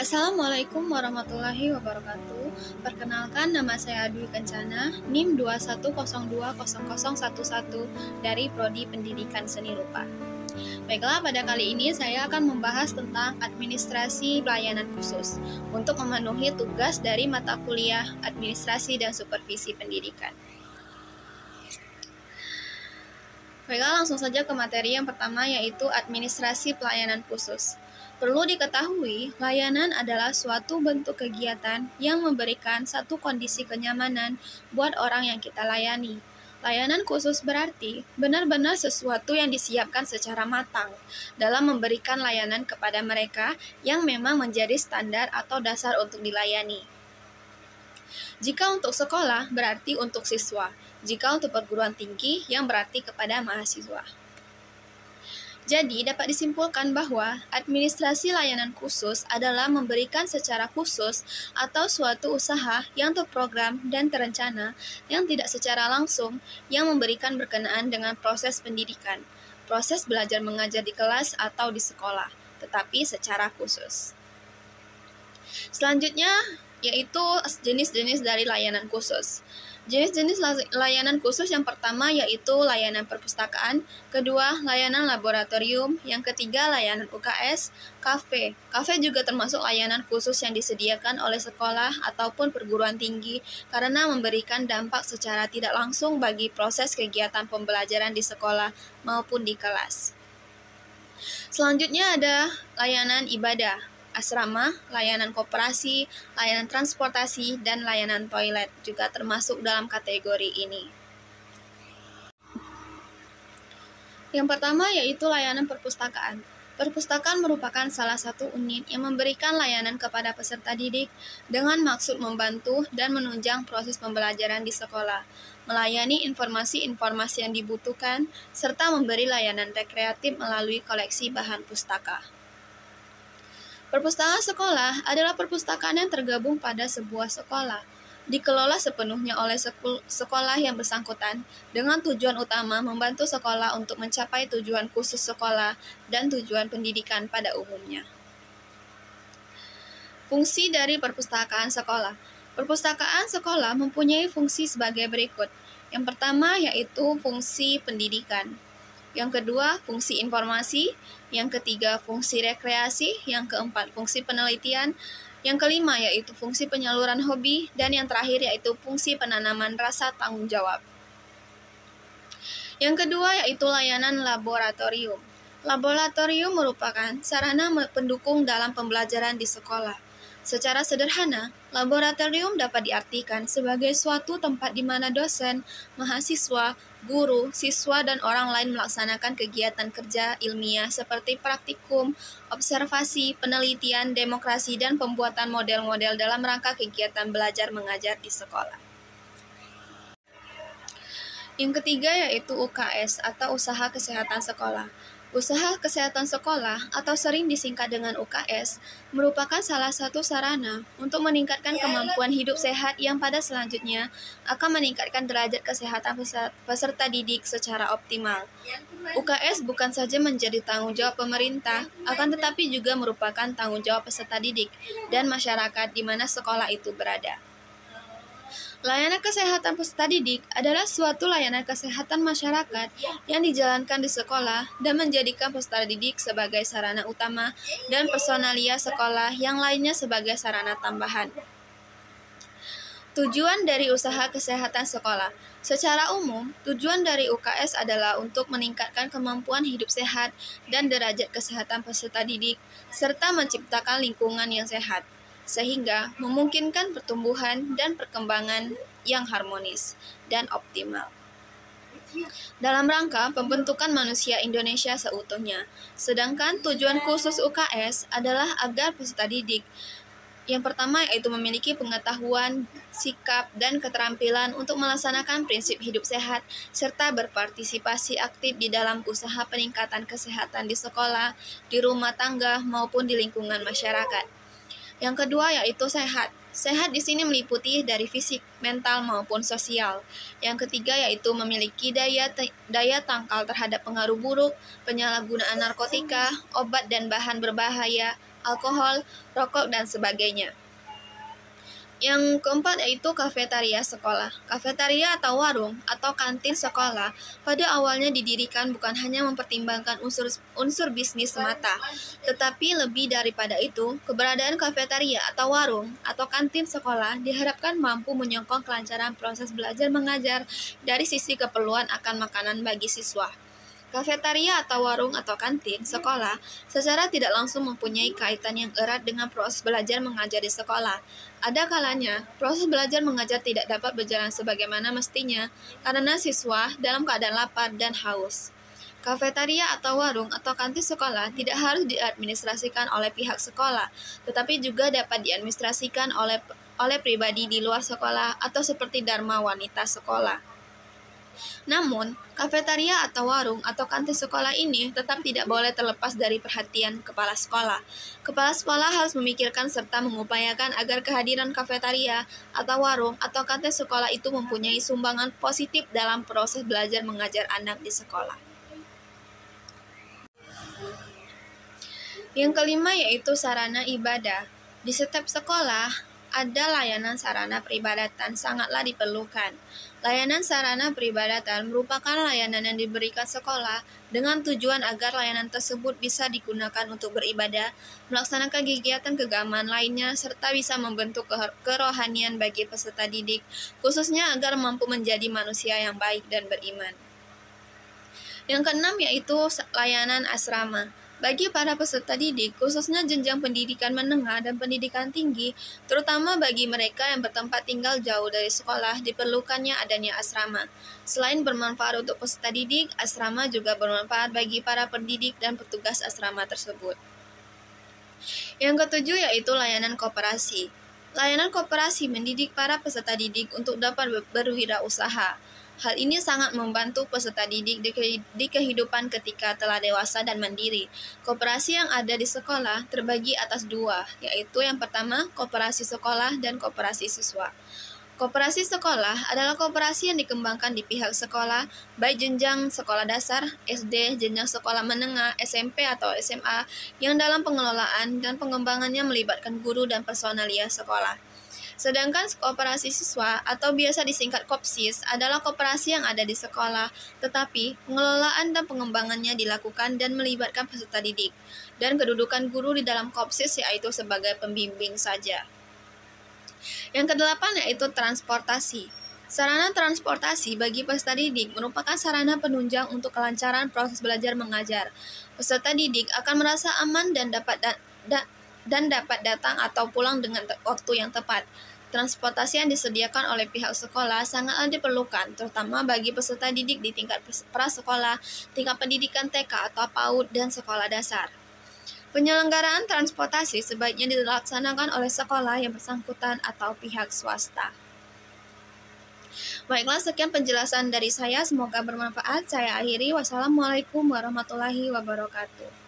Assalamualaikum warahmatullahi wabarakatuh. Perkenalkan, nama saya Dwi Kencana, NIM 21020011 dari Prodi Pendidikan Seni Rupa. Baiklah, pada kali ini saya akan membahas tentang administrasi pelayanan khusus untuk memenuhi tugas dari mata kuliah Administrasi dan Supervisi Pendidikan. Baiklah, langsung saja ke materi yang pertama, yaitu administrasi pelayanan khusus. Perlu diketahui, layanan adalah suatu bentuk kegiatan yang memberikan satu kondisi kenyamanan buat orang yang kita layani. Layanan khusus berarti benar-benar sesuatu yang disiapkan secara matang dalam memberikan layanan kepada mereka yang memang menjadi standar atau dasar untuk dilayani. Jika untuk sekolah, berarti untuk siswa. Jika untuk perguruan tinggi, yang berarti kepada mahasiswa. Jadi, dapat disimpulkan bahwa administrasi layanan khusus adalah memberikan secara khusus atau suatu usaha yang terprogram dan terencana yang tidak secara langsung yang memberikan berkenaan dengan proses pendidikan, proses belajar mengajar di kelas atau di sekolah, tetapi secara khusus. Selanjutnya, yaitu jenis-jenis dari layanan khusus. Jenis-jenis layanan khusus yang pertama yaitu layanan perpustakaan, kedua layanan laboratorium, yang ketiga layanan UKS, kafe. Kafe juga termasuk layanan khusus yang disediakan oleh sekolah ataupun perguruan tinggi karena memberikan dampak secara tidak langsung bagi proses kegiatan pembelajaran di sekolah maupun di kelas. Selanjutnya ada layanan ibadah, asrama, layanan koperasi, layanan transportasi, dan layanan toilet juga termasuk dalam kategori ini. Yang pertama yaitu layanan perpustakaan. Perpustakaan merupakan salah satu unit yang memberikan layanan kepada peserta didik dengan maksud membantu dan menunjang proses pembelajaran di sekolah, melayani informasi-informasi yang dibutuhkan, serta memberi layanan rekreatif melalui koleksi bahan pustaka. Perpustakaan sekolah adalah perpustakaan yang tergabung pada sebuah sekolah, dikelola sepenuhnya oleh sekolah yang bersangkutan dengan tujuan utama membantu sekolah untuk mencapai tujuan khusus sekolah dan tujuan pendidikan pada umumnya. Fungsi dari perpustakaan sekolah. Perpustakaan sekolah mempunyai fungsi sebagai berikut. Yang pertama yaitu fungsi pendidikan. Yang kedua, fungsi informasi. Yang ketiga, fungsi rekreasi. Yang keempat, fungsi penelitian. Yang kelima, yaitu fungsi penyaluran hobi. Dan yang terakhir, yaitu fungsi penanaman rasa tanggung jawab. Yang kedua, yaitu layanan laboratorium. Laboratorium merupakan sarana pendukung dalam pembelajaran di sekolah. Secara sederhana, laboratorium dapat diartikan sebagai suatu tempat di mana dosen, mahasiswa, guru, siswa, dan orang lain melaksanakan kegiatan kerja ilmiah seperti praktikum, observasi, penelitian, demokrasi, dan pembuatan model-model dalam rangka kegiatan belajar mengajar di sekolah. Yang ketiga yaitu UKS atau Usaha Kesehatan Sekolah. Usaha kesehatan sekolah atau sering disingkat dengan UKS merupakan salah satu sarana untuk meningkatkan kemampuan hidup sehat yang pada selanjutnya akan meningkatkan derajat kesehatan peserta didik secara optimal. UKS bukan saja menjadi tanggung jawab pemerintah, akan tetapi juga merupakan tanggung jawab peserta didik dan masyarakat di mana sekolah itu berada. Layanan kesehatan peserta didik adalah suatu layanan kesehatan masyarakat yang dijalankan di sekolah dan menjadikan peserta didik sebagai sarana utama dan personalia sekolah yang lainnya sebagai sarana tambahan. Tujuan dari usaha kesehatan sekolah. Secara umum, tujuan dari UKS adalah untuk meningkatkan kemampuan hidup sehat dan derajat kesehatan peserta didik, serta menciptakan lingkungan yang sehat, sehingga memungkinkan pertumbuhan dan perkembangan yang harmonis dan optimal dalam rangka pembentukan manusia Indonesia seutuhnya. Sedangkan tujuan khusus UKS adalah agar peserta didik yang pertama yaitu memiliki pengetahuan, sikap, dan keterampilan untuk melaksanakan prinsip hidup sehat serta berpartisipasi aktif di dalam usaha peningkatan kesehatan di sekolah, di rumah tangga, maupun di lingkungan masyarakat. Yang kedua yaitu sehat. Sehat di sini meliputi dari fisik, mental, maupun sosial. Yang ketiga yaitu memiliki daya tangkal terhadap pengaruh buruk, penyalahgunaan narkotika, obat dan bahan berbahaya, alkohol, rokok, dan sebagainya. Yang keempat yaitu kafetaria sekolah. Kafetaria atau warung atau kantin sekolah pada awalnya didirikan bukan hanya mempertimbangkan unsur bisnis semata, tetapi lebih daripada itu, keberadaan kafetaria atau warung atau kantin sekolah diharapkan mampu menyokong kelancaran proses belajar mengajar dari sisi keperluan akan makanan bagi siswa. Kafetaria atau warung atau kantin sekolah secara tidak langsung mempunyai kaitan yang erat dengan proses belajar mengajar di sekolah. Ada kalanya, proses belajar mengajar tidak dapat berjalan sebagaimana mestinya karena siswa dalam keadaan lapar dan haus. Kafetaria atau warung atau kantin sekolah tidak harus diadministrasikan oleh pihak sekolah, tetapi juga dapat diadministrasikan oleh pribadi di luar sekolah atau seperti Dharma Wanita sekolah. Namun, kafetaria atau warung atau kantin sekolah ini tetap tidak boleh terlepas dari perhatian kepala sekolah. Kepala sekolah harus memikirkan serta mengupayakan agar kehadiran kafetaria atau warung atau kantin sekolah itu mempunyai sumbangan positif dalam proses belajar mengajar anak di sekolah. Yang kelima yaitu sarana ibadah. Di setiap sekolah, ada layanan sarana peribadatan sangatlah diperlukan. Layanan sarana peribadatan merupakan layanan yang diberikan sekolah dengan tujuan agar layanan tersebut bisa digunakan untuk beribadah, melaksanakan kegiatan keagamaan lainnya, serta bisa membentuk kerohanian bagi peserta didik, khususnya agar mampu menjadi manusia yang baik dan beriman. Yang keenam yaitu layanan asrama. Bagi para peserta didik, khususnya jenjang pendidikan menengah dan pendidikan tinggi, terutama bagi mereka yang bertempat tinggal jauh dari sekolah, diperlukannya adanya asrama. Selain bermanfaat untuk peserta didik, asrama juga bermanfaat bagi para pendidik dan petugas asrama tersebut. Yang ketujuh yaitu layanan koperasi. Layanan koperasi mendidik para peserta didik untuk dapat berwirausaha. Hal ini sangat membantu peserta didik di kehidupan ketika telah dewasa dan mandiri. Koperasi yang ada di sekolah terbagi atas dua, yaitu yang pertama, koperasi sekolah dan koperasi siswa. Koperasi sekolah adalah koperasi yang dikembangkan di pihak sekolah, baik jenjang sekolah dasar, SD, jenjang sekolah menengah, SMP atau SMA, yang dalam pengelolaan dan pengembangannya melibatkan guru dan personalia sekolah. Sedangkan koperasi siswa atau biasa disingkat KOPSIS adalah koperasi yang ada di sekolah, tetapi pengelolaan dan pengembangannya dilakukan dan melibatkan peserta didik, dan kedudukan guru di dalam KOPSIS yaitu sebagai pembimbing saja. Yang kedelapan yaitu transportasi. Sarana transportasi bagi peserta didik merupakan sarana penunjang untuk kelancaran proses belajar mengajar. Peserta didik akan merasa aman dan dapat datang atau pulang dengan waktu yang tepat. Transportasi yang disediakan oleh pihak sekolah sangatlah diperlukan, terutama bagi peserta didik di tingkat prasekolah, tingkat pendidikan TK atau PAUD, dan sekolah dasar. Penyelenggaraan transportasi sebaiknya dilaksanakan oleh sekolah yang bersangkutan atau pihak swasta. Baiklah, sekian penjelasan dari saya, semoga bermanfaat. Saya akhiri. Wassalamualaikum warahmatullahi wabarakatuh.